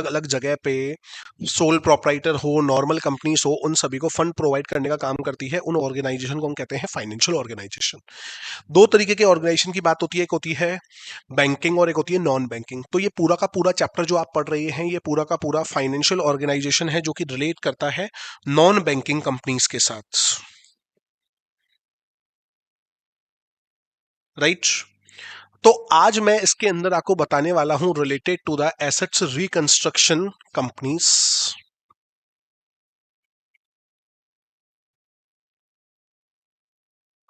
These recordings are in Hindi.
अलग जगह पे सोल प्रोप्राइटर हो, नॉर्मल कंपनीज हो, उन सभी को फंड प्रोवाइड करने का काम करती है। उन ऑर्गेनाइजेशन को हम कहते हैं फाइनेंशियल ऑर्गेनाइजेशन। दो तरीके के ऑर्गेनाइजेशन की बात होती है, एक होती है बैंकिंग और एक होती है नॉन बैंकिंग। तो ये पूरा का पूरा चैप्टर जो आप पढ़ रहे हैं, ये पूरा का पूरा फाइनेंशियल ऑर्गेनाइजेशन है, जो कि रिलेट करता है नॉन बैंकिंग कंपनीज के साथ। राइट। तो आज मैं इसके अंदर आपको बताने वाला हूं related to the assets reconstruction companies.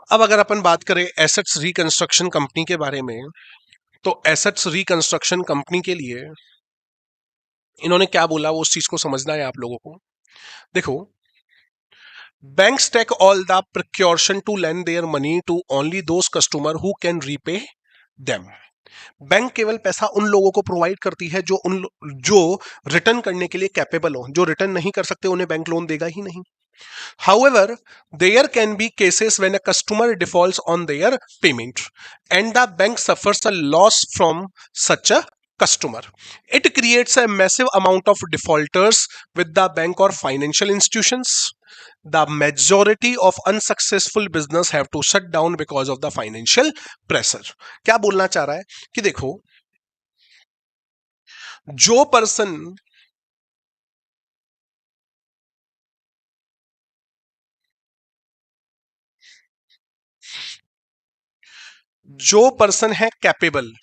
अब अगर अपन बात करें एसेट्स रिकंस्ट्रक्शन कंपनी के बारे में, तो एसेट्स रिकंस्ट्रक्शन कंपनी के लिए इन्होंने क्या बोला, वो उस चीज को समझना है आप लोगों को। देखो, banks take all the precaution to lend their money to only those customer who can repay them। Bank केवल पैसा उन लोगों को प्रोवाइड करती है जो रिटर्न करने के लिए कैपेबल हो। जो रिटर्न नहीं कर सकते उन्हें बैंक लोन देगा ही नहीं। However, there can be cases when a customer defaults on their payment and the bank suffers a loss from such a customer. It creates a massive amount of defaulters with the bank or financial institutions. The majority of unsuccessful business have to shut down because of the financial pressure। क्या बोलना चाह रहा है कि देखो, जो पर्सन है कैपेबल,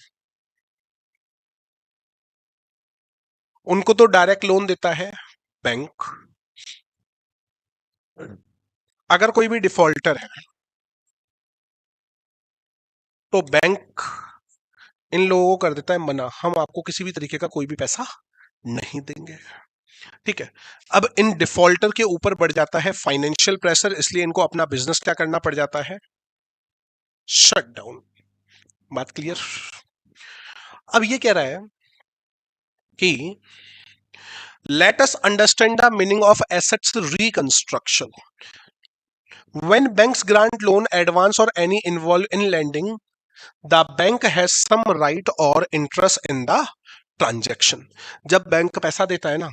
उनको तो डायरेक्ट लोन देता है बैंक। अगर कोई भी डिफॉल्टर है तो बैंक इन लोगों को कर देता है मना, हम आपको किसी भी तरीके का कोई भी पैसा नहीं देंगे। ठीक है। अब इन डिफॉल्टर के ऊपर बढ़ जाता है फाइनेंशियल प्रेशर, इसलिए इनको अपना बिजनेस क्या करना पड़ जाता है, शट डाउन। बात क्लियर। अब ये कह रहा है कि let us understand the meaning of assets reconstruction. When banks grant loan, advance और any involve in lending, the bank has some right और इंटरेस्ट इन द ट्रांजैक्शन। जब बैंक पैसा देता है ना,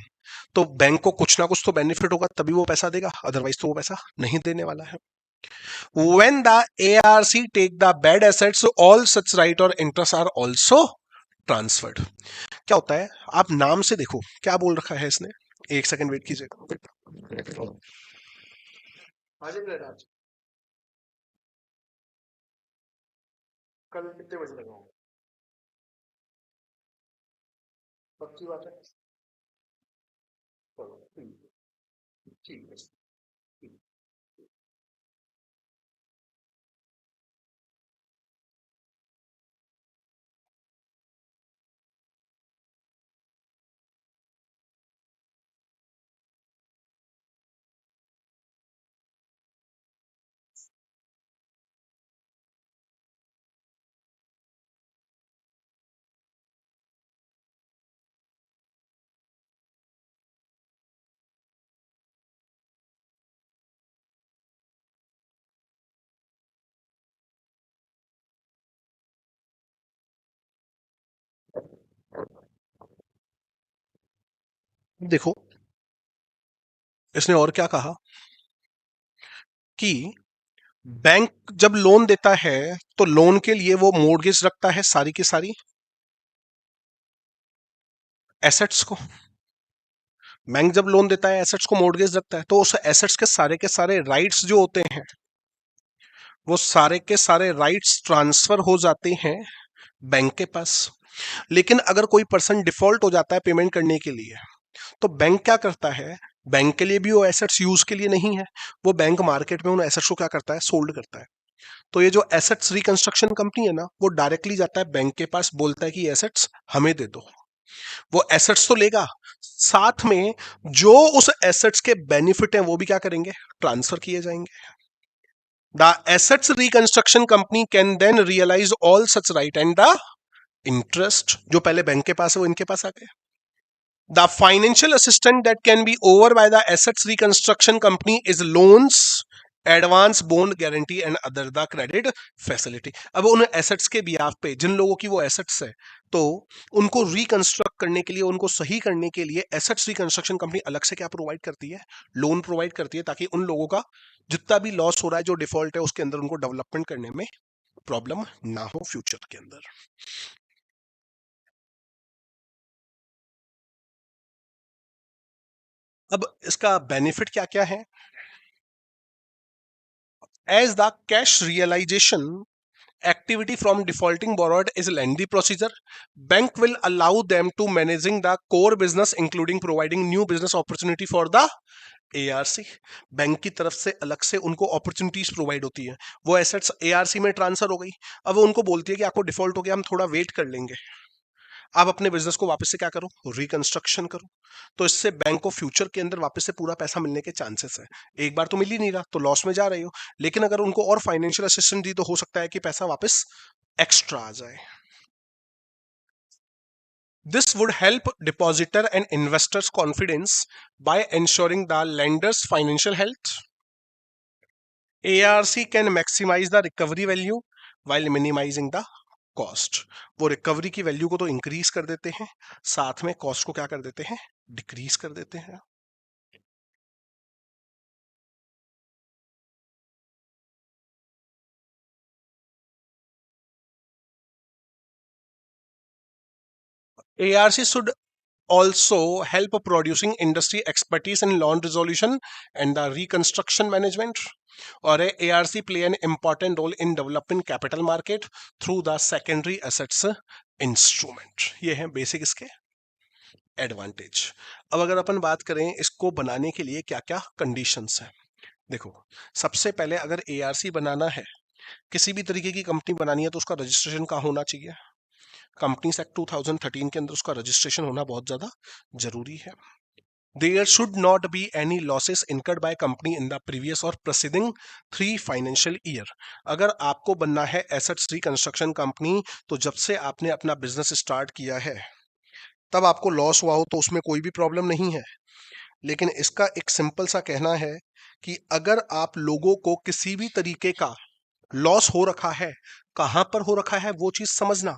तो बैंक को कुछ ना कुछ तो बेनिफिट होगा, तभी वो पैसा देगा, अदरवाइज तो वो पैसा नहीं देने वाला है। When the ARC take the bad assets, all such right और interest are also transferred। क्या होता है, आप नाम से देखो क्या बोल रखा है इसने। एक सेकंड वेट कीजिएगा। कल कितने बजे लगाऊंगा, पक्की बात है। चलो ठीक है। देखो, इसने और क्या कहा कि बैंक जब लोन देता है तो लोन के लिए वो मोर्गेज रखता है सारी की सारी एसेट्स को। बैंक जब लोन देता है एसेट्स को मोर्गेज रखता है, तो उस एसेट्स के सारे राइट्स जो होते हैं, वो सारे के सारे राइट्स ट्रांसफर हो जाते हैं बैंक के पास। लेकिन अगर कोई पर्सन डिफॉल्ट हो जाता है पेमेंट करने के लिए, तो बैंक क्या करता है, बैंक के लिए भी वो एसेट्स यूज के लिए नहीं है, वो बैंक मार्केट में उन एसेट्स को क्या करता है, सोल्ड करता है। तो ये जो एसेट्स रिकंस्ट्रक्शन कंपनी है ना, वो डायरेक्टली जाता है बैंक के पास, बोलता है कि एसेट्स हमें दे दो। वो एसेट्स तो लेगा, साथ में जो उस एसेट्स के बेनिफिट हैं वो भी क्या करेंगे, ट्रांसफर किए जाएंगे। The assets reconstruction company can then realise all such right and the interest, जो पहले बैंक के पास है वो इनके पास आ गए। The financial assistant that can be over by the assets reconstruction company is loans, advance, bond, guarantee and other the credit facility. अब उन एसेट्स के बिहाफ पे, जिन लोगों की वो एसेट्स है, तो उनको रिकंस्ट्रक्ट करने के लिए, उनको सही करने के लिए एसेट्स रिकंस्ट्रक्शन कंपनी अलग से क्या प्रोवाइड करती है? लोन प्रोवाइड करती है, ताकि उन लोगों का जितना भी लॉस हो रहा है, जो डिफॉल्ट है उसके अंदर, उनको डेवलपमेंट करने में प्रॉब्लम ना हो फ्यूचर के अंदर। अब इसका बेनिफिट क्या क्या है? As the cash realisation activity from defaulting borrower is a lengthy procedure. Bank will allow them to managing the core business, including providing new business opportunity for the ARC. Bank की तरफ से अलग से उनको अपॉर्चुनिटीज प्रोवाइड होती है। वो एसेट्स ARC में ट्रांसफर हो गई, अब वो उनको बोलती है कि आपको डिफॉल्ट हो गया, हम थोड़ा वेट कर लेंगे, आप अपने बिजनेस को वापस से क्या करो, रिकंस्ट्रक्शन करो। तो इससे बैंक को फ्यूचर के अंदर वापस से पूरा पैसा मिलने के चांसेस है। एक बार तो मिल ही नहीं रहा, तो लॉस में जा रही हो, लेकिन अगर उनको और फाइनेंशियल असिस्टेंस दी तो हो सकता है कि पैसा वापस एक्स्ट्रा आ जाए। This would help depositor and investors confidence by ensuring the lender's financial health. ARC can maximize the recovery value while minimizing the cost. वो रिकवरी की वैल्यू को तो इंक्रीज कर देते हैं, साथ में कॉस्ट को क्या कर देते हैं, डिक्रीज कर देते हैं। ARC should also help producing industry expertise in loan resolution and the reconstruction management, or ARC play an important role in developing capital market through the secondary assets instrument। ये है बेसिक इसके एडवांटेज। अब अगर अपन बात करें इसको बनाने के लिए क्या क्या कंडीशंस हैं, देखो सबसे पहले अगर ARC बनाना है, किसी भी तरीके की कंपनी बनानी है, तो उसका रजिस्ट्रेशन कहाँ होना चाहिए? कंपनीज एक्ट 2013 के अंदर उसका रजिस्ट्रेशन होना बहुत ज्यादा जरूरी है। There should not be any losses incurred by company in the previous or preceding 3 financial year। अगर आपको बनना है एसेट्स रिकंस्ट्रक्शन कंपनी, तो जब से आपने अपना बिजनेस स्टार्ट किया है तब आपको लॉस हुआ हो तो उसमें कोई भी प्रॉब्लम नहीं है। लेकिन इसका एक सिंपल सा कहना है कि अगर आप लोगों को किसी भी तरीके का लॉस हो रखा है, कहां पर हो रखा है वो चीज समझना।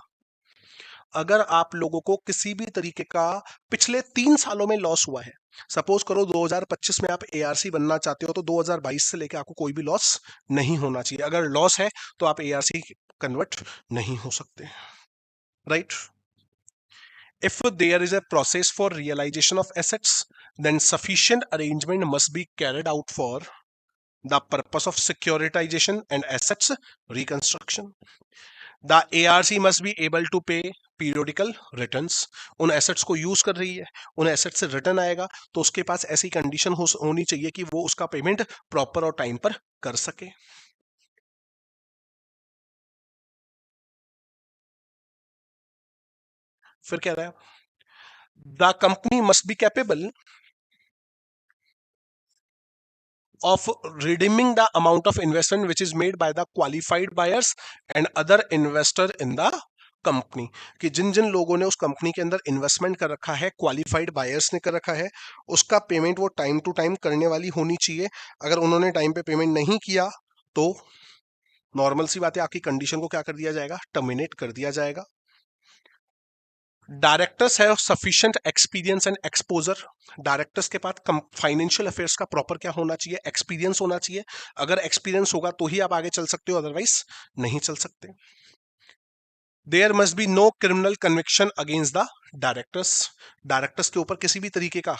अगर आप लोगों को किसी भी तरीके का पिछले 3 सालों में लॉस हुआ है, सपोज करो 2025 में आप ARC बनना चाहते हो, तो 2022 से लेकर आपको कोई भी लॉस नहीं होना चाहिए। अगर लॉस है तो आप ARC कन्वर्ट नहीं हो सकते, right? If there is a process for realization of assets, then sufficient arrangement must be carried out for the purpose of securitization and assets reconstruction. The ARC must be able to pay periodical returns। उन एसेट्स को यूज कर रही है, उन एसेट्स से रिटर्न आएगा, तो उसके पास ऐसी कंडीशन होनी चाहिए कि वो उसका पेमेंट प्रॉपर और टाइम पर कर सके। फिर कह रहा है the company must be capable of redeeming the amount of investment which is made by the qualified buyers and other investor in the company. कि जिन जिन लोगों ने उस कंपनी के अंदर इन्वेस्टमेंट कर रखा है, क्वालिफाइड बायर्स ने कर रखा है, उसका पेमेंट वो टाइम टू टाइम करने वाली होनी चाहिए। अगर उन्होंने टाइम पे पेमेंट नहीं किया तो नॉर्मल सी बात है, आपकी कंडीशन को क्या कर दिया जाएगा, टर्मिनेट कर दिया जाएगा। डायरेक्टर्स है sufficient experience and exposure. Directors के पास फाइनेंशियल अफेयर्स का प्रॉपर क्या होना चाहिए, एक्सपीरियंस होना चाहिए। अगर एक्सपीरियंस होगा तो ही आप आगे चल सकते हो, अदरवाइज नहीं चल सकते। There must be no criminal conviction against the directors. Directors के ऊपर किसी भी तरीके का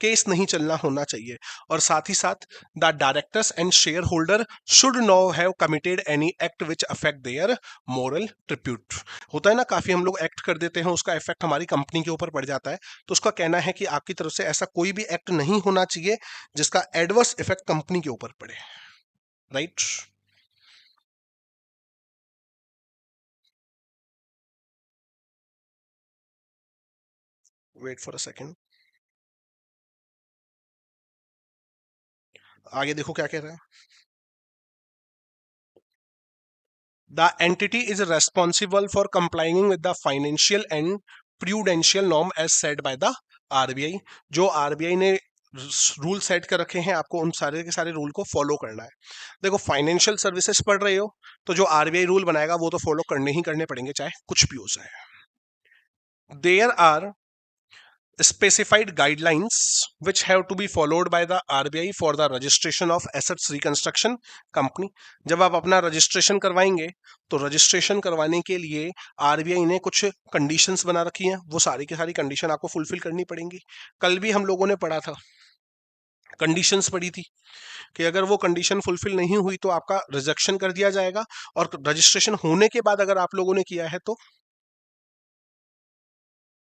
केस नहीं चलना होना चाहिए। और साथ ही साथ the directors and share holder should know have committed any act which affect there moral tribute. होता है ना, काफी हम लोग एक्ट कर देते हैं, उसका इफेक्ट हमारी कंपनी के ऊपर पड़ जाता है, तो उसका कहना है कि आपकी तरफ से ऐसा कोई भी एक्ट नहीं होना चाहिए जिसका एडवर्स इफेक्ट कंपनी के ऊपर पड़े, right? Wait for a second, आगे देखो क्या कह रहा है। The entity is responsible for complying with the financial and prudential norm as set by the RBI। जो RBI ने रूल सेट कर रखे हैं, आपको उन सारे के सारे रूल को फॉलो करना है। देखो फाइनेंशियल सर्विसेज पढ़ रहे हो तो जो RBI रूल बनाएगा वो तो फॉलो करने ही करने पड़ेंगे, चाहे कुछ भी हो जाए। There are specified guidelines which have to be followed by the RBI for the registration of assets reconstruction company. जब आप अपना रजिस्ट्रेशन करवाएंगे तो रजिस्ट्रेशन करवाने के लिए आरबीआई ने कुछ कंडीशंस बना रखी हैं, वो सारी की सारी कंडीशन आपको फुलफिल करनी पड़ेंगी. कल भी हम लोगों ने पढ़ा था, कंडीशंस पड़ी थी कि अगर वो कंडीशन फुलफिल नहीं हुई तो आपका रिजेक्शन कर दिया जाएगा, और रजिस्ट्रेशन होने के बाद अगर आप लोगों ने किया है तो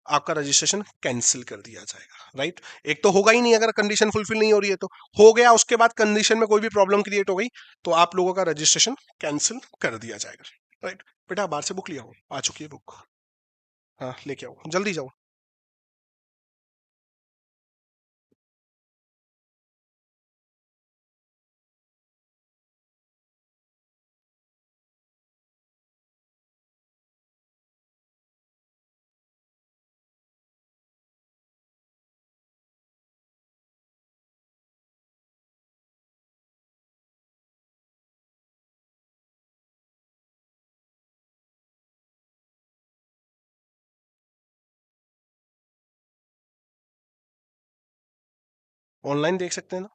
आपका रजिस्ट्रेशन कैंसिल कर दिया जाएगा. राइट. एक तो होगा ही नहीं अगर कंडीशन फुलफिल नहीं हो रही है, तो हो गया, उसके बाद कंडीशन में कोई भी प्रॉब्लम क्रिएट हो गई तो आप लोगों का रजिस्ट्रेशन कैंसिल कर दिया जाएगा. राइट. बेटा बाहर से बुक लिया हो, आ चुकी है बुक. हाँ लेके आओ, जल्दी जाओ. ऑनलाइन देख सकते हैं ना.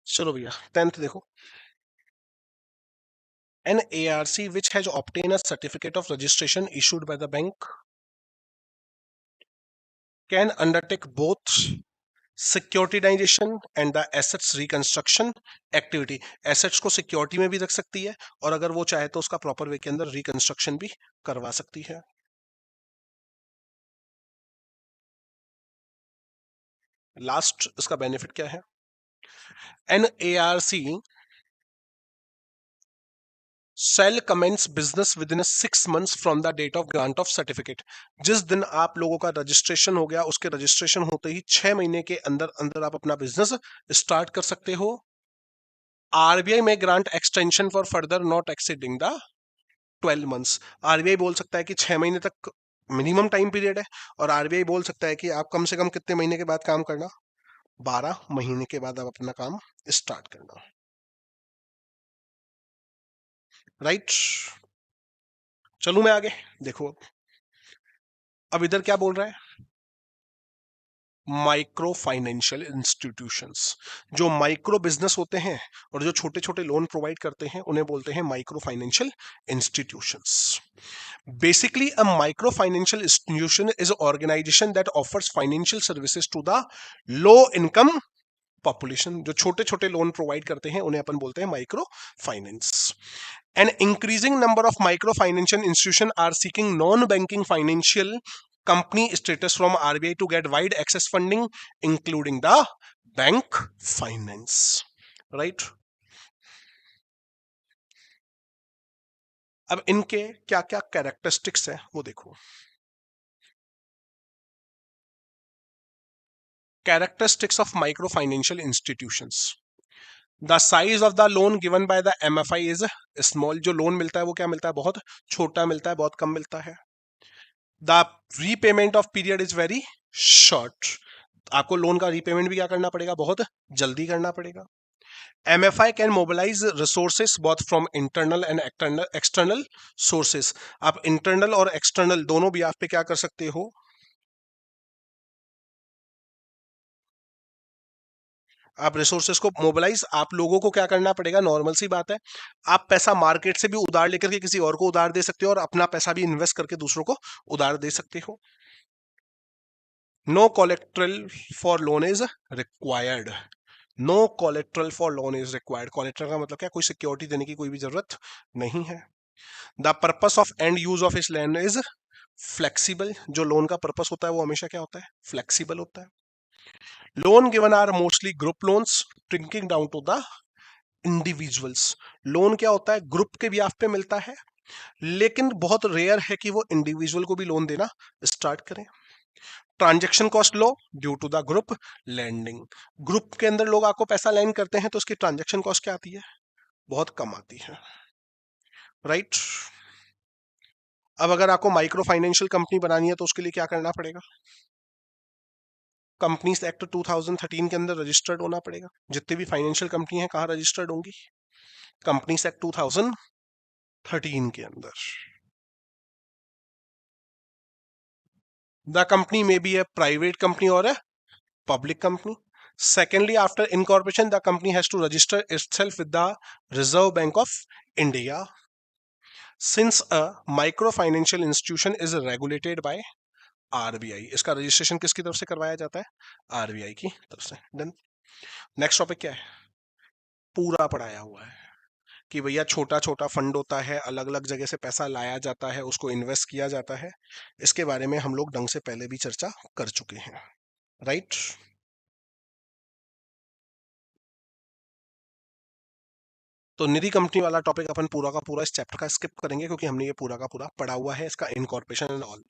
चलो भैया 10th देखो. An ARC which has obtained a certificate of registration issued by the bank can undertake both securitisation and the assets reconstruction activity. Assets को सिक्योरिटी में भी रख सकती है और अगर वो चाहे तो उसका प्रॉपर वे के अंदर रिकंस्ट्रक्शन भी करवा सकती है. लास्ट इसका बेनिफिट क्या है? An ARC shall commence business within 6 months from the date of grant of certificate. जिस दिन आप लोगों का रजिस्ट्रेशन हो गया उसके रजिस्ट्रेशन होते ही 6 महीने के अंदर अंदर आप अपना बिजनेस स्टार्ट कर सकते हो. आरबीआई में grant extension for further not exceeding the 12 months. RBI बोल सकता है कि 6 महीने तक मिनिमम टाइम पीरियड है, और आरबीआई बोल सकता है कि आप कम से कम कितने महीने के बाद काम करना, 12 महीने के बाद आप अपना काम स्टार्ट करना. राइट. चलू मैं आगे. देखो अब इधर क्या बोल रहा है, माइक्रो फाइनेंशियल इंस्टीट्यूशंस. जो माइक्रो बिजनेस होते हैं और जो छोटे छोटे लोन प्रोवाइड करते हैं उन्हें बोलते हैं micro financial institutions. Basically, a microfinancial institution is an organization that offers financial services to the low income population. जो छोटे छोटे लोन प्रोवाइड करते हैं उन्हें अपन बोलते हैं micro finance. An increasing number of microfinancial institutions are seeking non-banking financial company status from RBI to get wide access funding, including the bank finance. Right? अब इनके क्या क्या कैरेक्टरिस्टिक्स हैं वो देखो. Characteristics of microfinancial institutions. The size of the loan given by the MFI is small. जो लोन मिलता है वो क्या मिलता है, बहुत छोटा मिलता है, बहुत कम मिलता है. The repayment of period is very short. आपको लोन का रीपेमेंट भी क्या करना पड़ेगा, बहुत जल्दी करना पड़ेगा. MFI can mobilize resources both from internal and external sources. आप इंटरनल और एक्सटर्नल दोनों भी आप पे क्या कर सकते हो, आप रिसोर्सेस को मोबिलाइज, आप लोगों को क्या करना पड़ेगा, नॉर्मल सी बात है. आप पैसा मार्केट से भी उधार लेकर के किसी और को उधार दे सकते हो और अपना पैसा भी इन्वेस्ट करके दूसरों को उधार दे सकते हो. No collateral for loan is required. No collateral for loan is required. Collateral का मतलब क्या, कोई सिक्योरिटी देने की कोई भी जरूरत नहीं है। The purpose of and use of इस लैंड इज फ्लेक्सिबल। जो लोन का पर्पस होता है वो हमेशा क्या होता है, फ्लेक्सिबल होता है। Loan given are mostly group loans trickling down to the individuals. Loan क्या होता है, ग्रुप के ब्याह पे मिलता है, लेकिन बहुत रेयर है कि वो इंडिविजुअल को भी लोन देना स्टार्ट करें। Transaction cost low due to the group lending. Group के अंदर लोग आपको पैसा लैंड करते हैं तो उसकी ट्रांजेक्शन कॉस्ट क्या आती है, बहुत कम आती है, राइट। अब अगर आपको माइक्रो फाइनेंशियल कंपनी बनानी है तो उसके लिए क्या करना पड़ेगा, कंपनीज एक्ट 2013 के अंदर रजिस्टर्ड होना पड़ेगा। जितनी भी फाइनेंशियल कंपनी है कहाँ रजिस्टर्ड होंगी, कंपनीज एक्ट 2013 के अंदर। द कंपनी में बी ए प्राइवेट कंपनी और ए public company. Secondly, after incorporation, the company has to register itself with the Reserve Bank of India. Since a microfinancial institution is regulated by RBI, इसका रजिस्ट्रेशन किसकी तरफ से करवाया जाता है, आरबीआई की तरफ से। डन। नेक्स्ट टॉपिक क्या है, पूरा पढ़ाया हुआ है कि भैया छोटा छोटा फंड होता है, अलग अलग जगह से पैसा लाया जाता है, उसको इन्वेस्ट किया जाता है। इसके बारे में हम लोग ढंग से पहले भी चर्चा कर चुके हैं, राइट। तो निधि कंपनी वाला टॉपिक अपन पूरा का पूरा इस चैप्टर का स्किप करेंगे, क्योंकि हमने ये पूरा का पूरा पढ़ा हुआ है, इसका इनकॉर्पोरेशन एंड ऑल।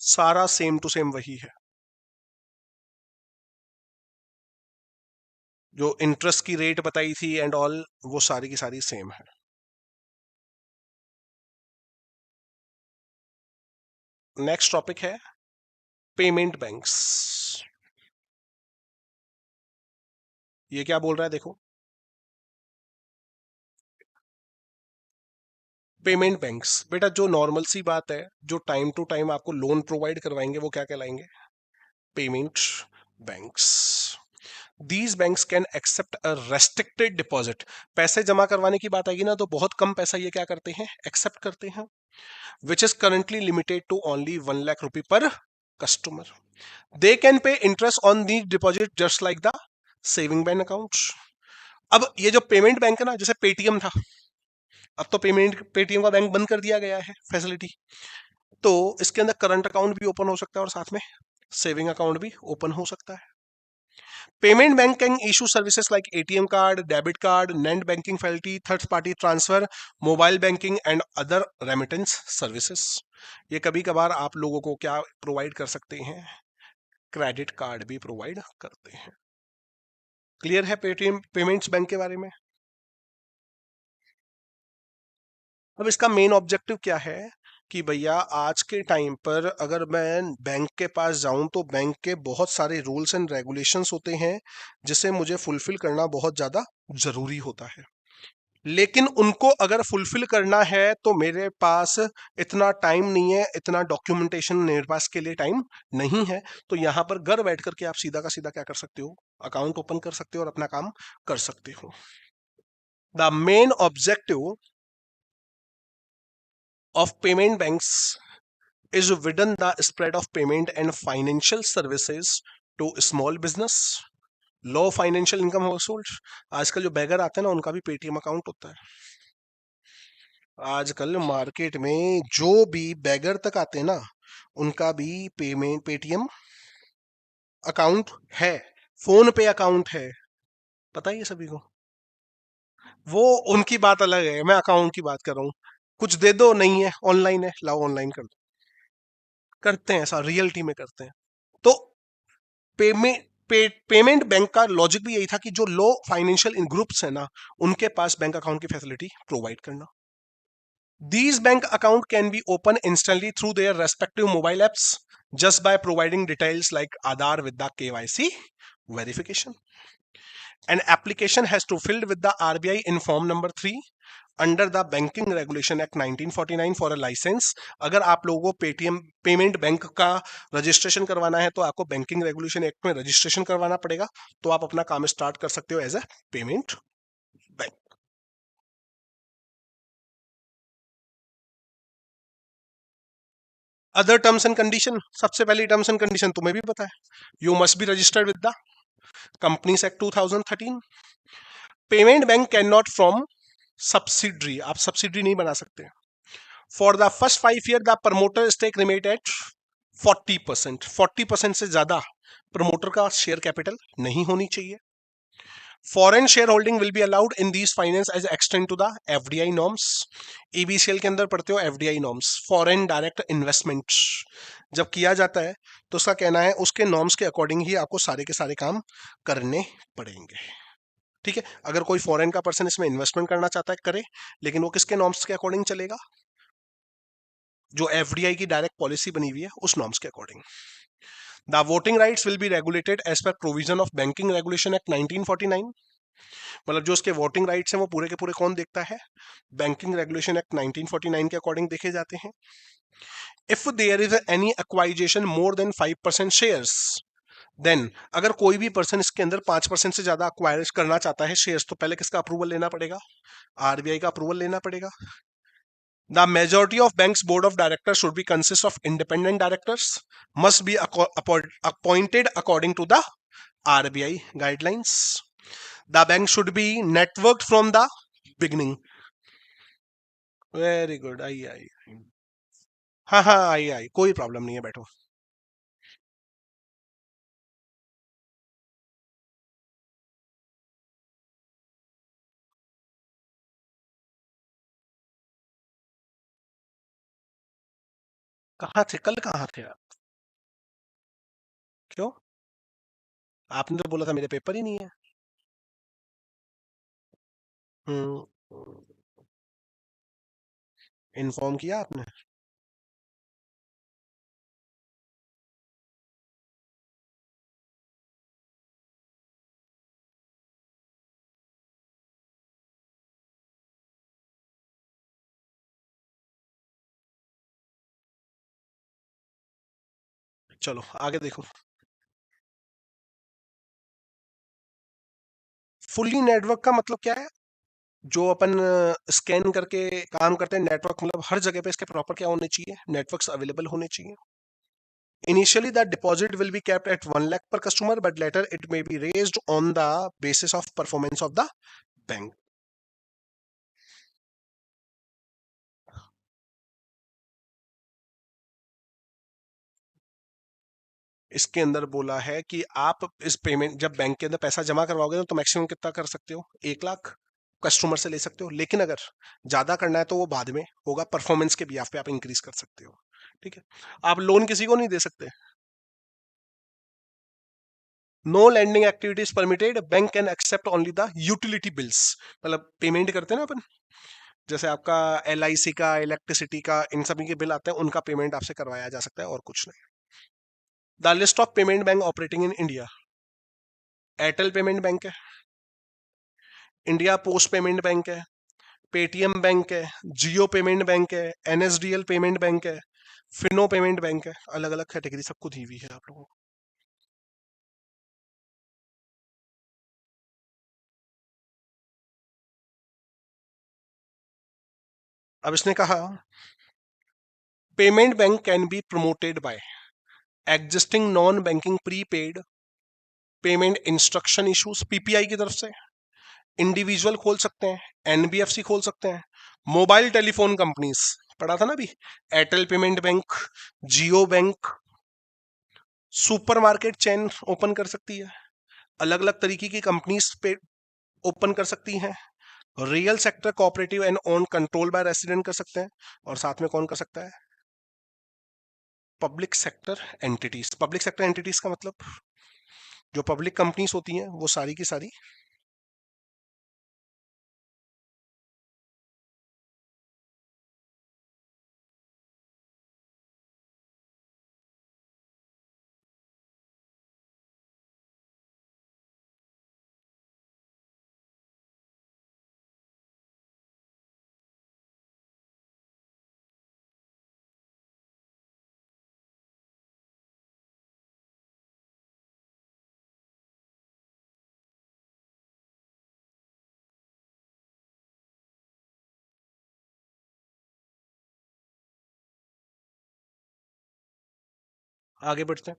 सारा सेम टू सेम वही है, जो इंटरेस्ट की रेट बताई थी एंड ऑल, वो सारी की सारी सेम है। नेक्स्ट टॉपिक है पेमेंट बैंक्स। ये क्या बोल रहा है देखो, पेमेंट बैंक्स बेटा जो नॉर्मल सी बात है, जो टाइम टू टाइम आपको लोन प्रोवाइड करवाएंगे वो क्या कहलाएंगे, payment banks. These banks can accept a restricted deposit. पैसे जमा करवाने की बात आएगी ना तो बहुत कम पैसा ये क्या करते हैं, एक्सेप्ट करते हैं, which is currently limited to only 1 lakh रुपए per customer. They can pay interest on the deposit just like the saving bank account. अब ये जो पेमेंट बैंक है ना, जैसे पेटीएम था, अब तो पेमेंट पेटीएम का बैंक बंद कर दिया गया है फैसिलिटी, तो इसके अंदर करंट अकाउंट भी ओपन हो सकता है और साथ में सेविंग अकाउंट भी ओपन हो सकता है। Payment bank can issue services like ATM card, debit card, net banking facility, third party transfer, mobile banking and other remittance services. ये कभी कभार आप लोगों को क्या प्रोवाइड कर सकते हैं, क्रेडिट कार्ड भी प्रोवाइड करते हैं। क्लियर है पेटीएम पेमेंट्स बैंक के बारे में। अब इसका मेन ऑब्जेक्टिव क्या है कि भैया आज के टाइम पर अगर मैं बैंक के पास जाऊं तो बैंक के बहुत सारे रूल्स एंड रेगुलेशंस होते हैं जिसे मुझे फुलफिल करना बहुत ज्यादा जरूरी होता है। लेकिन उनको अगर फुलफिल करना है तो मेरे पास इतना टाइम नहीं है, इतना डॉक्यूमेंटेशन मेरे पास के लिए टाइम नहीं है। तो यहां पर घर बैठ करके आप सीधा का सीधा क्या कर सकते हो, अकाउंट ओपन कर सकते हो और अपना काम कर सकते हो। The main objective of payment banks is widen the spread of payment and financial services to small business, low financial income households। आजकल जो बैगर आते हैं ना उनका भी पेटीएम अकाउंट होता है। आजकल मार्केट में जो भी बैगर तक आते हैं ना उनका भी पेमेंट पेटीएम अकाउंट है, फोन पे अकाउंट है, पता ही है सभी को। वो उनकी बात अलग है, मैं अकाउंट की बात कर रहा हूँ। कुछ दे दो, नहीं है ऑनलाइन है, लाओ ऑनलाइन कर दो, करते हैं ऐसा, रियलिटी में करते हैं। तो पेमेंट पेमेंट बैंक का लॉजिक भी यही था कि जो लो फाइनेंशियल इन ग्रुप्स है ना उनके पास बैंक अकाउंट की फैसिलिटी प्रोवाइड करना। These bank account can be opened instantly through their respective mobile apps just by providing details like Aadhaar with the KYC verification. An application has to filled with the RBI in form number 3 under the banking regulation act 1949 for a licence. अगर आप लोगों को पेटीएम पेमेंट बैंक का रजिस्ट्रेशन करवाना है तो आपको बैंकिंग रेगुलेशन एक्ट में रजिस्ट्रेशन करवाना पड़ेगा, तो आप अपना काम स्टार्ट कर सकते हो as a payment bank. Other terms and condition, सबसे पहली टर्म्स एंड कंडीशन तुम्हें भी पता है, you must be registered with the companies act 2013। Payment bank can not from subsidiary, आप सब्सिडरी नहीं बना सकते। For the first 5 year the promoter stake remain at 40%, 40% से ज्यादा प्रमोटर का शेयर कैपिटल नहीं होनी चाहिए। Foreign share holding will be allowed in these finance as extend to the FDI norms. ABCL के अंदर पढ़ते हो FDI norms, foreign direct investment जब किया जाता है तो उसका कहना है उसके नॉर्म्स के अकॉर्डिंग ही आपको सारे के सारे काम करने पड़ेंगे। ठीक है, अगर कोई फॉरेन का पर्सन इसमें इन्वेस्टमेंट करना चाहता है करे, लेकिन वो किसके नॉर्म्स के अकॉर्डिंग चलेगा, जो एफडीआई की डायरेक्ट पॉलिसी बनी हुई है उस नॉर्म्स के according. The voting rights will be regulated as per provision of banking regulation act 1949। मतलब जो उसके वोटिंग राइट्स हैं वो पूरे के पूरे कौन देखता है, बैंकिंग रेगुलेशन एक्ट 1949 के अकॉर्डिंग देखे जाते हैं। If there is any acquisition more than 5% shares, then अगर कोई भी पर्सन इसके अंदर 5% से ज्यादा अक्वायर करना चाहता है शेयर्स, तो पहले किसका अप्रूवल लेना पड़ेगा, आरबीआई का अप्रूवल लेना पड़ेगा। The majority of bank's board of directors should be consist of independent directors, must be appointed according to the RBI guidelines. The bank should be networked from the beginning. Very good, आई। हाँ हाँ, आई कोई प्रॉब्लम नहीं है, बैठो। कहाँ थे कल, कहाँ थे आप? क्यों? आपने तो बोला था मेरे पेपर ही नहीं है। हम्म, इन्फॉर्म किया आपने? चलो आगे देखो। फुल्ली नेटवर्क का मतलब क्या है, जो अपन स्कैन करके काम करते हैं, नेटवर्क मतलब हर जगह पे इसके प्रॉपर क्या होने चाहिए, नेटवर्क्स अवेलेबल होने चाहिए। Initially, the deposit will be kept at 1 lakh per customer, but later it may be raised on the basis of performance of the bank. इसके अंदर बोला है कि आप इस पेमेंट जब बैंक के अंदर पैसा जमा करवाओगे ना, तो मैक्सिमम कितना कर सकते हो, 1 लाख कस्टमर से ले सकते हो। लेकिन अगर ज्यादा करना है तो वो बाद में होगा, परफॉर्मेंस के बिहाफ पे आप इंक्रीज कर सकते हो। ठीक है, आप लोन किसी को नहीं दे सकते। No lending activities permitted, bank can accept only the utility bills. मतलब पेमेंट करते हैं ना अपन, जैसे आपका LIC का, इलेक्ट्रिसिटी का, इन सभी के बिल आते हैं, उनका पेमेंट आपसे करवाया जा सकता है, और कुछ नहीं। The list of payment bank operating in India, Airtel payment bank है, इंडिया पोस्ट पेमेंट बैंक है, पेटीएम बैंक है, जियो पेमेंट बैंक है, NSDL पेमेंट बैंक है, फिनो पेमेंट बैंक है। अलग अलग कैटेगरी सबको दी हुई है आप लोगों को। अब इसने कहा payment bank can be promoted by existing non banking prepaid payment instruction issues, PPI की तरफ से। इंडिविजुअल खोल सकते हैं, NBFC खोल सकते हैं, मोबाइल टेलीफोन कंपनीज, पढ़ा था ना अभी, एयरटेल पेमेंट बैंक, जियो बैंक, सुपरमार्केट चेन ओपन कर सकती है, अलग अलग तरीके की कंपनीज पे ओपन कर सकती हैं, real sector cooperative and own control by resident कर सकते हैं, और साथ में कौन कर सकता है, public sector entities. Public sector entities का मतलब जो पब्लिक कंपनीज होती हैं वो सारी की सारी आगे बढ़ते हैं।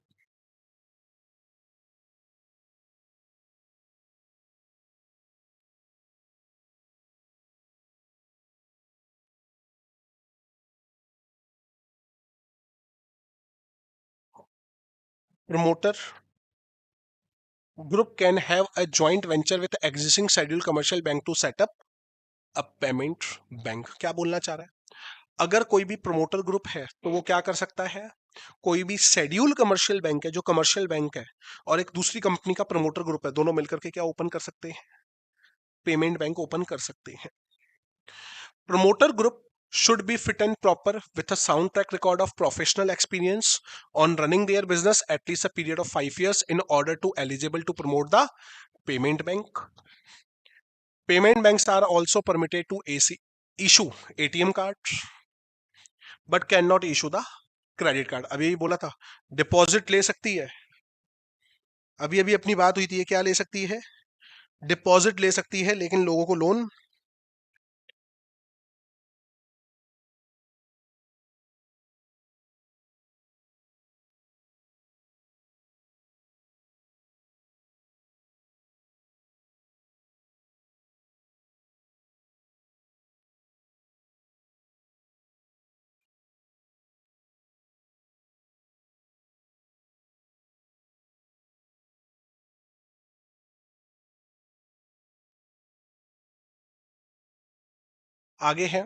Promoter group can have a joint venture with existing schedule commercial bank to set up a payment bank. क्या बोलना चाह रहा है? अगर कोई भी प्रमोटर ग्रुप है तो वो क्या कर सकता है, कोई भी शेड्यूल कमर्शियल बैंक है जो कमर्शियल बैंक है और एक दूसरी कंपनी का प्रमोटर ग्रुप है, दोनों मिलकर के क्या ओपन कर सकते हैं, पेमेंट बैंक ओपन कर सकते हैं। Promoter group should be fit and proper with a sound track record of professional experience on running their business at least a period of 5 years in order to eligible to promote the payment bank. Payment banks are also permitted to issue ATM cards but cannot issue the credit card. अभी यही बोला था, डिपॉजिट ले सकती है, अभी अभी अपनी बात हुई थी, ये क्या ले सकती है, डिपॉजिट ले सकती है, लेकिन लोगों को लोन। आगे है,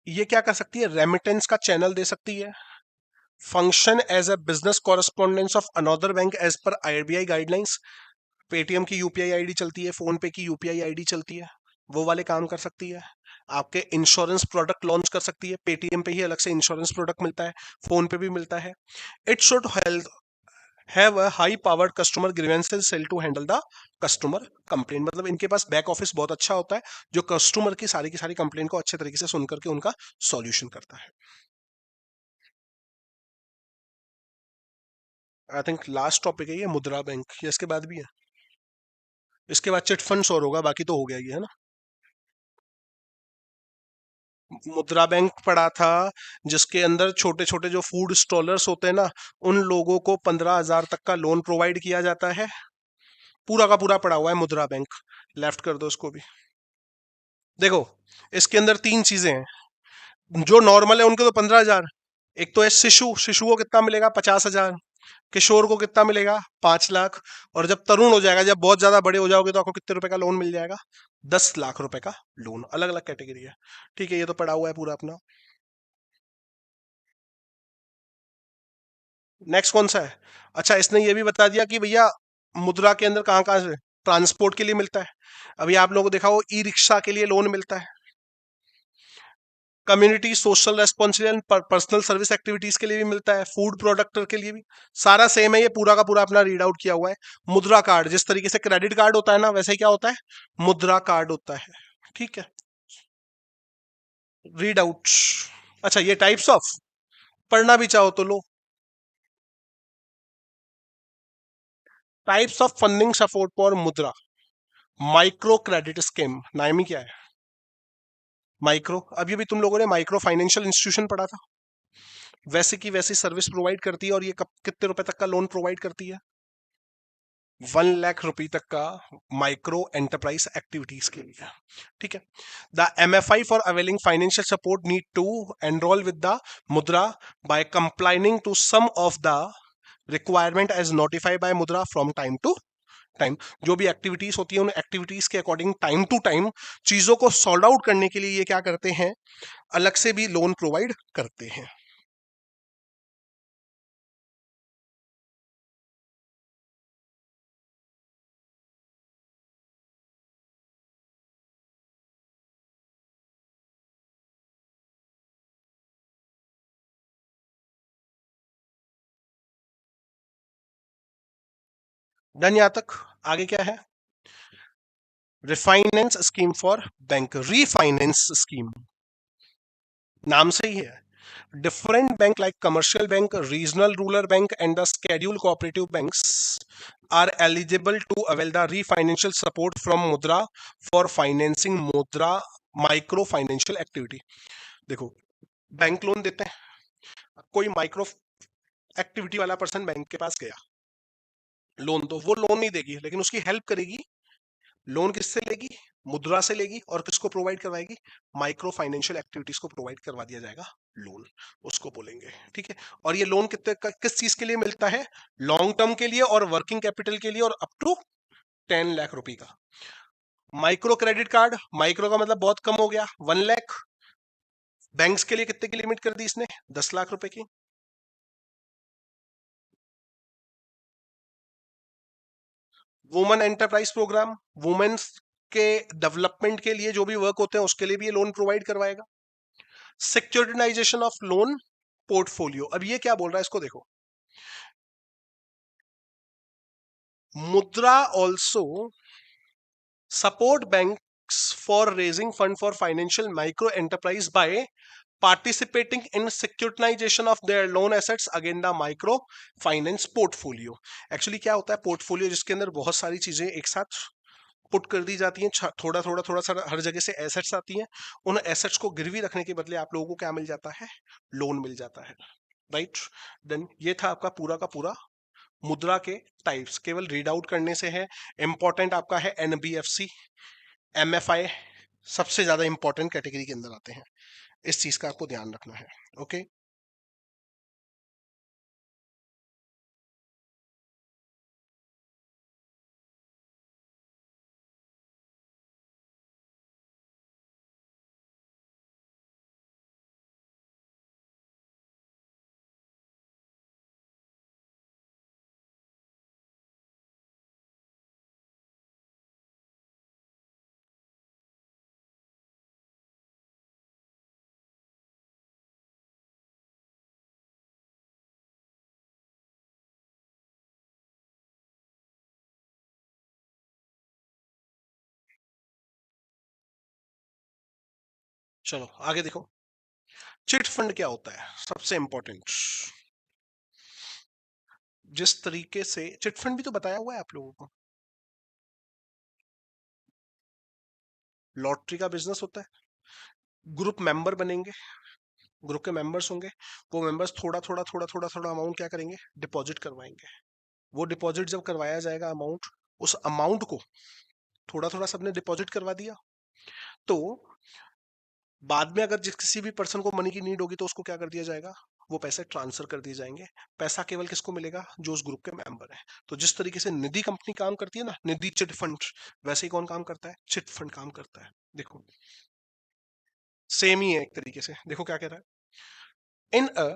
ये क्या कर सकती है, रेमिटेंस का चैनल दे सकती है, function as a business correspondence of another bank as per RBI guidelines. Paytm की यूपीआई आईडी चलती है, फोन पे की यूपीआई आईडी चलती है, वो वाले काम कर सकती है। आपके इंश्योरेंस प्रोडक्ट लॉन्च कर सकती है, पेटीएम पे ही अलग से इंश्योरेंस प्रोडक्ट मिलता है, फोन पे भी मिलता है। It should help have a high powered customer grievances cell to handle the customer complaint. मतलब इनके पास बैक ऑफिस बहुत अच्छा होता है जो कस्टमर की सारी कंप्लेंट को अच्छे तरीके से सुन करके उनका सॉल्यूशन करता है। आई थिंक लास्ट टॉपिक है ये मुद्रा बैंक, या इसके बाद भी है? इसके बाद चिट फंड्स और होगा, बाकी तो हो गया ये, है ना। मुद्रा बैंक पड़ा था, जिसके अंदर छोटे छोटे जो फूड स्टॉलर्स होते हैं ना, उन लोगों को 15,000 तक का लोन प्रोवाइड किया जाता है। पूरा का पूरा पड़ा हुआ है मुद्रा बैंक। लेफ्ट कर दो इसको भी। देखो, इसके अंदर तीन चीजें हैं। जो नॉर्मल है उनके तो 15,000। एक तो है शिशु, शिशु को कितना मिलेगा, 50,000। किशोर को कितना मिलेगा, 5 लाख। और जब तरुण हो जाएगा, जब बहुत ज्यादा बड़े हो जाओगे, तो आपको कितने रुपए का लोन मिल जाएगा, 10 लाख रुपए का लोन। अलग अलग कैटेगरी है। ठीक है, ये तो पड़ा हुआ है पूरा अपना। नेक्स्ट कौन सा है? अच्छा, इसने ये भी बता दिया कि भैया मुद्रा के अंदर कहाँ कहाँ से ट्रांसपोर्ट के लिए मिलता है। अभी आप लोगों को देखा हो, ई रिक्शा के लिए लोन मिलता है, community social responsibility personal service activities के लिए भी मिलता है, फूड प्रोडक्ट के लिए भी। सारा सेम है, ये पूरा का पूरा अपना रीड आउट किया हुआ है। मुद्रा कार्ड जिस तरीके से क्रेडिट कार्ड होता है ना, वैसे ही क्या होता है, मुद्रा कार्ड होता है। ठीक है, रीड आउट। अच्छा, ये टाइप्स ऑफ, पढ़ना भी चाहो तो लो। Types of funding support for Mudra, micro credit scheme, नाम ही क्या है, माइक्रो। अभी भी तुम लोगों ने माइक्रो फाइनेंशियल इंस्टीट्यूशन पढ़ा था, वैसे की वैसी सर्विस प्रोवाइड करती है। और ये कब कितने रुपए तक का लोन प्रोवाइड करती है, 1 लाख रुपए तक का, माइक्रो एंटरप्राइज एक्टिविटीज के लिए। ठीक है, the MFI for availing financial support need to enrol with the Mudra by complying to some of the requirement as notified by Mudra from time to time. जो भी एक्टिविटीज होती है, उन एक्टिविटीज के अकॉर्डिंग टाइम टू टाइम चीजों को सॉल्व आउट करने के लिए ये क्या करते हैं, अलग से भी लोन प्रोवाइड करते हैं। डन यहां तक? आगे क्या है, refinance scheme for bank, refinance scheme, नाम से ही है। Different bank like commercial bank, regional rural bank and the scheduled cooperative banks are eligible to avail the refinancial support from मुद्रा for financing मुद्रा माइक्रो फाइनेंशियल एक्टिविटी। देखो, बैंक लोन देते हैं। कोई माइक्रो एक्टिविटी वाला पर्सन बैंक के पास गया, लोन तो वो लोन नहीं देगी लेकिन उसकी हेल्प करेगी। लोन किससे लेगी? मुद्रा से लेगी। और किसको प्रोवाइड करवाएगी? माइक्रो फाइनेंशियल एक्टिविटीज को प्रोवाइड करवा दिया जाएगा लोन, उसको बोलेंगे। ठीक है। और ये लोन किस चीज के लिए मिलता है? लॉन्ग टर्म के लिए और वर्किंग कैपिटल के लिए, और अप टू 10 लाख रुपए का। माइक्रो क्रेडिट कार्ड, माइक्रो का मतलब बहुत कम हो गया, 1 लाख। बैंक्स के लिए कितने की लिमिट कर दी इसने? 10 लाख रुपए की। वुमेन एंटरप्राइज प्रोग्राम, वुमेन्स के डेवलपमेंट के लिए जो भी वर्क होते हैं उसके लिए भी ये लोन प्रोवाइड करवाएगा। सिक्योरिटाइजेशन ऑफ लोन पोर्टफोलियो, अब ये क्या बोल रहा है इसको देखो। Mudra also support banks for raising fund for financial micro enterprise by participating in securitization of their loan assets against the micro finance portfolio। Actually क्या होता है पोर्टफोलियो, जिसके अंदर बहुत सारी चीजें एक साथ पुट कर दी जाती हैं, थोड़ा थोड़ा थोड़ा सा हर जगह से एसेट्स आती हैं। उन एसेट्स को गिरवी रखने के बदले आप लोगों को क्या मिल जाता है? लोन मिल जाता है। राइट। देन ये था आपका पूरा का पूरा मुद्रा के टाइप्स, केवल रीड आउट करने से है। इंपॉर्टेंट आपका है एनबीएफसी, एमएफआई, सबसे ज्यादा इंपॉर्टेंट कैटेगरी के अंदर आते हैं। इस चीज का आपको ध्यान रखना है। ओके। चलो आगे देखो। चिट फंड क्या होता है? सबसे इंपॉर्टेंट, जिस तरीके से चिट फंड भी तो बताया हुआ है आप लोगों को। लॉटरी का बिजनेस होता है। ग्रुप मेंबर बनेंगे, ग्रुप के मेंबर्स होंगे। वो मेंबर्स थोड़ा थोड़ा थोड़ा थोड़ा थोड़ा अमाउंट क्या करेंगे? डिपॉजिट करवाएंगे। वो डिपॉजिट जब करवाया जाएगा अमाउंट, उस अमाउंट को थोड़ा थोड़ा सबने डिपॉजिट करवा दिया, तो बाद में अगर जिस किसी भी पर्सन को मनी की नीड होगी तो उसको क्या कर दिया जाएगा? वो पैसे ट्रांसफर कर दिए जाएंगे। पैसा केवल किसको मिलेगा? जो उस ग्रुप के मेंबर है। तो जिस तरीके से निधि कंपनी काम करती है ना, निधि चिट फंड, वैसे ही कौन काम करता है? चिट फंड काम करता है। देखो सेम ही है एक तरीके से। देखो क्या कह रहा है। इन अ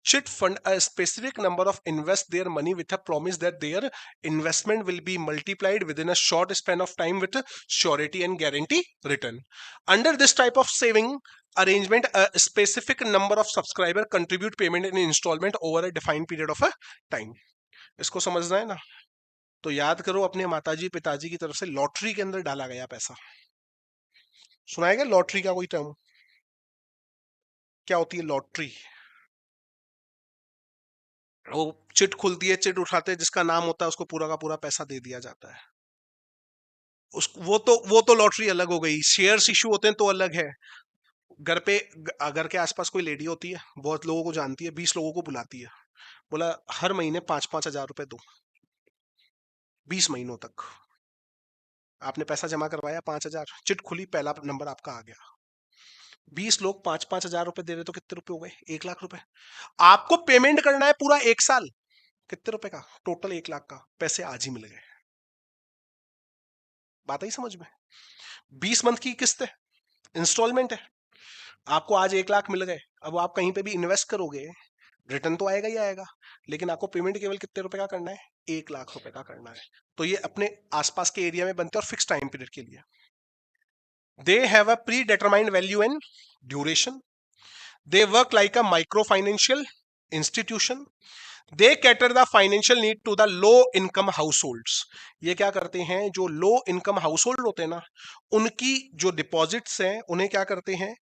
chit fund, a specific number of invest their money with a promise that their investment will be multiplied within a short span of time with surety and guarantee return. Under this type of saving arrangement, a specific number of subscriber contribute payment in installment over a defined period of a time। इसको समझना है ना? तो याद करो अपने माताजी पिताजी की तरफ से लॉटरी के अंदर डाला गया पैसा। सुनाएगा लॉटरी का कोई टर्म? क्या होती है लॉटरी? वो चिट खुलती है, चिट उठाते हैं, जिसका नाम होता है उसको पूरा का पूरा पैसा दे दिया जाता है। वो तो लॉटरी अलग हो गई। शेयर्स इशू होते हैं तो अलग है। घर पे घर के आसपास कोई लेडी होती है, बहुत लोगों को जानती है, 20 लोगों को बुलाती है, बोला हर महीने 5-5 हजार रुपए दो, 20 महीनों तक। आपने पैसा जमा करवाया 5 हजार, चिट खुली, पहला नंबर आपका आ गया। 20 लोग 5-5 हजार रुपए दे रहे तो कितने रुपए हो गए? 1 लाख रुपए। आपको पेमेंट करना है पूरा 1 साल, कितने रुपए का? टोटल 1 लाख का। पैसे आज ही मिल गए। बात आई समझ में? 20 मंथ की किस्त है, इंस्टॉलमेंट है। आपको आज 1 लाख मिल गए, अब आप कहीं पे भी इन्वेस्ट करोगे, रिटर्न तो आएगा ही आएगा, लेकिन आपको पेमेंट केवल कितने रुपए का करना है? 1 लाख रुपए का करना है। तो ये अपने आसपास के एरिया में बनते हैं और फिक्स टाइम पीरियड के लिए। They have a predetermined value and duration. They work like a micro financial institution. They cater the financial need to the low income households. ये क्या करते हैं? जो लो इनकम हाउस होल्ड होते हैं ना, उनकी जो डिपॉजिट्स हैं उन्हें क्या करते हैं?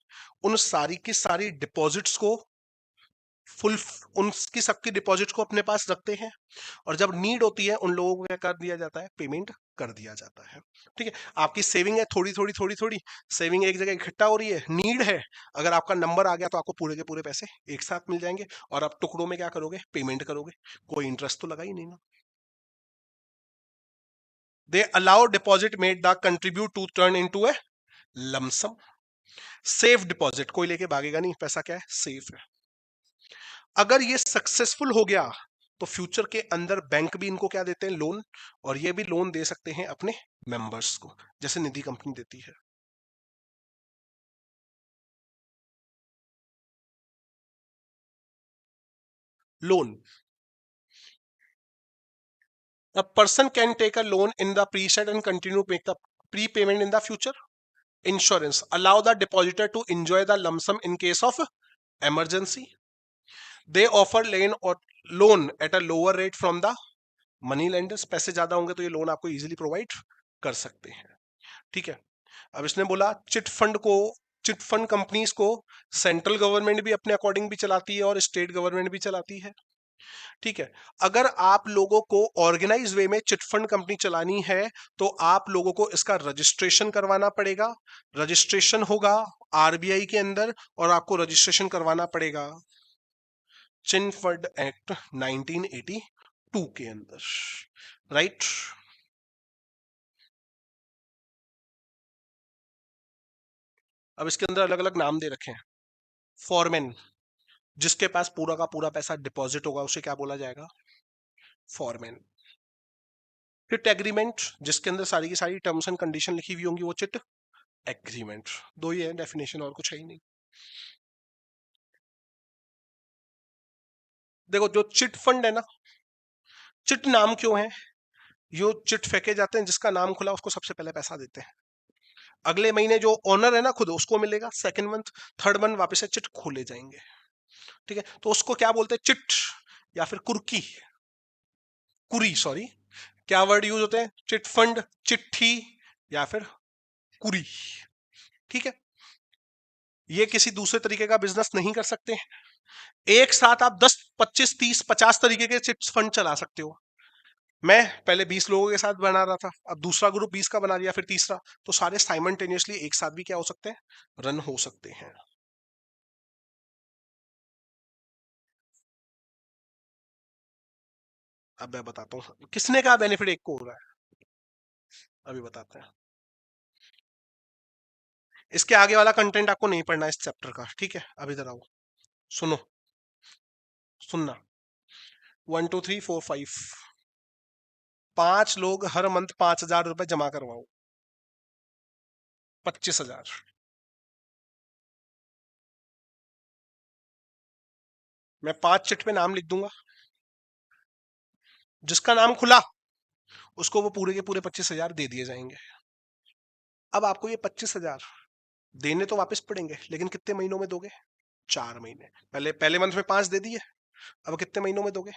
उन सारी की सारी डिपॉजिट्स को फुल, उनकी सबकी डिपॉजिट को अपने पास रखते हैं, और जब नीड होती है उन लोगों को क्या कर दिया जाता है? पेमेंट कर दिया जाता है। ठीक है, आपकी सेविंग है थोड़ी थोड़ी थोड़ी थोड़ी, सेविंग एक जगह इकट्ठा हो रही है, नीड है, अगर आपका नंबर आ गया तो आपको पूरे के पूरे पैसे एक साथ मिल जाएंगे, और आप टुकड़ों में क्या करोगे, पेमेंट करोगे, कोई इंटरेस्ट तो लगा ही नहीं ना। They allow deposit made the contribute to turn into a lump sum. Safe deposit, कोई लेके भागेगा नहीं, पैसा क्या है, सेफ है। अगर ये सक्सेसफुल हो गया तो फ्यूचर के अंदर बैंक भी इनको क्या देते हैं, लोन, और ये भी लोन दे सकते हैं अपने मेंबर्स को, जैसे निधि कंपनी देती है। Loan, a person can take a loan in the preset and continue to make the prepayment in the future. Insurance allow the depositor to enjoy the lump sum in case of emergency. They offer loan at a lower rate from the money lenders. पैसे ज्यादा होंगे तो ये लोन आपको इजीली प्रोवाइड कर सकते हैं। ठीक है, अब इसने बोला चिट फंड कंपनीज को सेंट्रल गवर्नमेंट भी अपने अकॉर्डिंग भी चलाती है और स्टेट गवर्नमेंट भी चलाती है। ठीक है, अगर आप लोगों को ऑर्गेनाइज वे में चिटफंड कंपनी चलानी है तो आप लोगों को इसका रजिस्ट्रेशन करवाना पड़ेगा। रजिस्ट्रेशन होगा आरबीआई के अंदर, और आपको रजिस्ट्रेशन करवाना पड़ेगा चिटफंड एक्ट 1982 के अंदर, राइट। अब इसके अंदर अलग अलग नाम दे रखे हैं। फॉरमैन, जिसके पास पूरा का पूरा पैसा डिपॉजिट होगा उसे क्या बोला जाएगा, फॉरमैन। चिट एग्रीमेंट, जिसके अंदर सारी की सारी टर्म्स एंड कंडीशन लिखी हुई होंगी, वो चिट एग्रीमेंट। दो ही है डेफिनेशन, और कुछ है ही नहीं। देखो, जो चिट फंड है ना, चिट नाम क्यों है, यो चिट फेंके जाते हैं, जिसका नाम खुला उसको सबसे पहले पैसा देते हैं। अगले महीने जो ओनर है ना खुद, उसको मिलेगा सेकंड मंथ, थर्ड मंथ वापस से चिट खोले जाएंगे। ठीक है, तो उसको क्या बोलते हैं, चिट, या फिर कुर्की, कुरी सॉरी, क्या वर्ड यूज होते हैं, चिट फंड, चिट्ठी, या फिर कुरी। ठीक है, ये किसी दूसरे तरीके का बिजनेस नहीं कर सकते। एक साथ आप 10 25 30 50 तरीके के चिट फंड चला सकते हो। मैं पहले 20 लोगों के साथ बना रहा था, अब दूसरा ग्रुप 20 का बना लिया, फिर तीसरा, तो सारे साइमल्टेनियसली एक साथ भी क्या हो सकते हैं, रन हो सकते हैं। अब मैं बताता हूँ किसने कहा बेनिफिट एक को हो रहा है, अभी बताते हैं। इसके आगे वाला कंटेंट आपको नहीं पढ़ना इस चैप्टर का, ठीक है, अब इधर आओ, सुनो, सुनना। 1 2 3 4 5, 5 लोग हर मंथ 5,000 रुपए जमा करवाओ, 25,000। मैं 5 चिट पे नाम लिख दूंगा, जिसका नाम खुला उसको वो पूरे के पूरे 25,000 दे दिए जाएंगे। अब आपको ये 25,000 देने तो वापस पड़ेंगे, लेकिन कितने महीनों में दोगे, 4 महीने। पहले मंथ में 5 दे दिए, अब कितने महीनों में दोगे,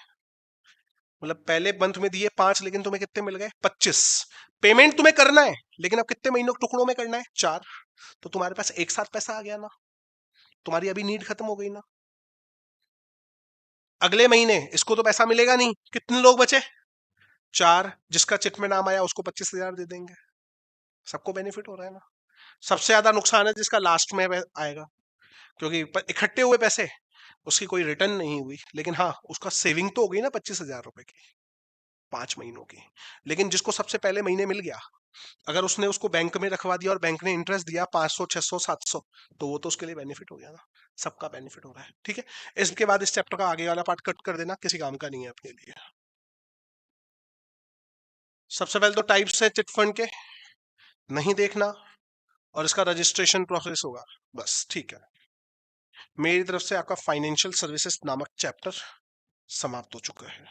मतलब पहले मंथ में दिए 5, लेकिन तुम्हें कितने मिल गए, 25। पेमेंट तुम्हें करना है, लेकिन अब कितने महीनों के टुकड़ों में करना है, 4। तो तुम्हारे पास एक साथ पैसा आ गया ना, तुम्हारी अभी नीड खत्म हो गई ना। अगले महीने इसको तो पैसा मिलेगा नहीं, कितने लोग बचे, 4, जिसका चिट में नाम आया उसको 25,000 दे देंगे, सबको बेनिफिट हो रहा है ना। सबसे ज्यादा नुकसान है जिसका लास्ट में आएगा, क्योंकि इकट्ठे हुए पैसे, उसकी कोई रिटर्न नहीं हुई, लेकिन हाँ उसका सेविंग तो हो गई ना 25,000 रुपए की, 5 महीनों की। लेकिन जिसको सबसे पहले महीने मिल गया, अगर उसने उसको बैंक में रखवा दिया और बैंक ने इंटरेस्ट दिया 500 600 700, तो वो तो उसके लिए बेनिफिट हो गया ना, सबका बेनिफिट हो रहा है। ठीक है, इसके बाद इस चैप्टर का आगे वाला पार्ट कट कर देना, किसी काम का नहीं है अपने लिए। सबसे पहले तो टाइप्स है चिट फंड के, नहीं देखना, और इसका रजिस्ट्रेशन प्रोसेस होगा, बस। ठीक है, मेरी तरफ से आपका फाइनेंशियल सर्विसेज नामक चैप्टर समाप्त हो चुका है।